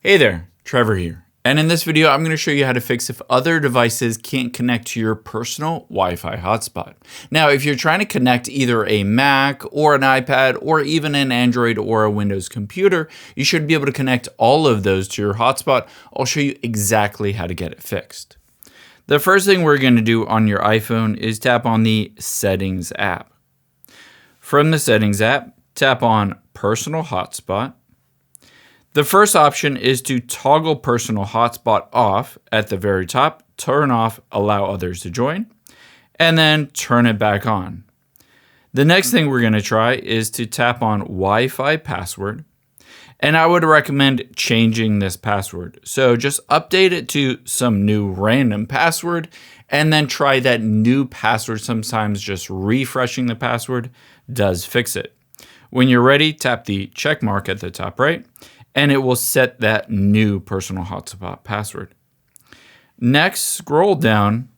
Hey there, Trevor here. And in this video, I'm going to show you how to fix if other devices can't connect to your personal Wi-Fi hotspot. Now, if you're trying to connect either a Mac or an iPad or even an Android or a Windows computer, you should be able to connect all of those to your hotspot. I'll show you exactly how to get it fixed. The first thing we're going to do on your iPhone is tap on the Settings app. From the Settings app, tap on Personal Hotspot. The first option is to toggle personal hotspot off at the very top, turn off, allow others to join, and then turn it back on. The next thing we're going to try is to tap on Wi-Fi password, and I would recommend changing this password. So just update it to some new random password, and then try that new password. Sometimes just refreshing the password does fix it. When you're ready, tap the check mark at the top right, and it will set that new personal hotspot password. Next, scroll down,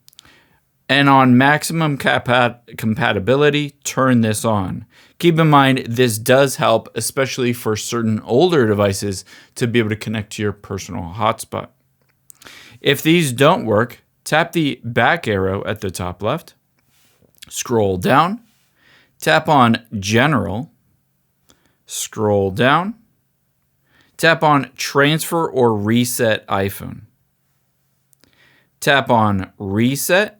and on maximum compatibility, turn this on. Keep in mind, this does help, especially for certain older devices, to be able to connect to your personal hotspot. If these don't work, tap the back arrow at the top left, scroll down, tap on General, scroll down, tap on Transfer or Reset iPhone. Tap on Reset.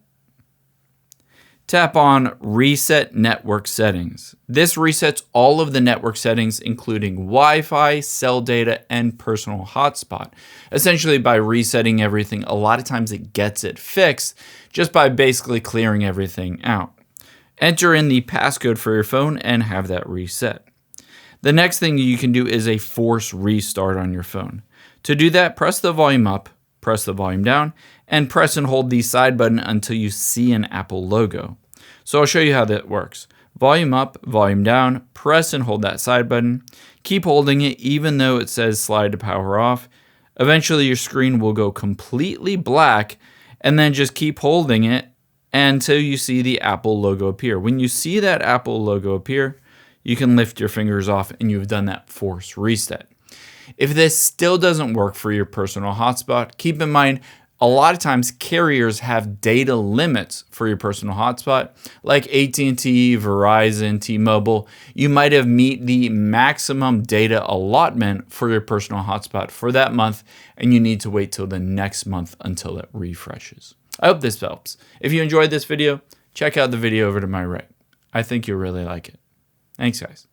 Tap on Reset Network Settings. This resets all of the network settings, including Wi-Fi, cell data, and personal hotspot. Essentially, by resetting everything, a lot of times it gets it fixed just by basically clearing everything out. Enter in the passcode for your phone and have that reset. The next thing you can do is a force restart on your phone. To do that, press the volume up, press the volume down, and press and hold the side button until you see an Apple logo. So I'll show you how that works. Volume up, volume down, press and hold that side button. Keep holding it even though it says slide to power off. Eventually your screen will go completely black, and then just keep holding it until you see the Apple logo appear. When you see that Apple logo appear, you can lift your fingers off and you've done that force reset. If this still doesn't work for your personal hotspot, keep in mind a lot of times carriers have data limits for your personal hotspot, like AT&T, Verizon, T-Mobile. You might have met the maximum data allotment for your personal hotspot for that month, and you need to wait till the next month until it refreshes. I hope this helps. If you enjoyed this video, check out the video over to my right. I think you'll really like it. Thanks, guys.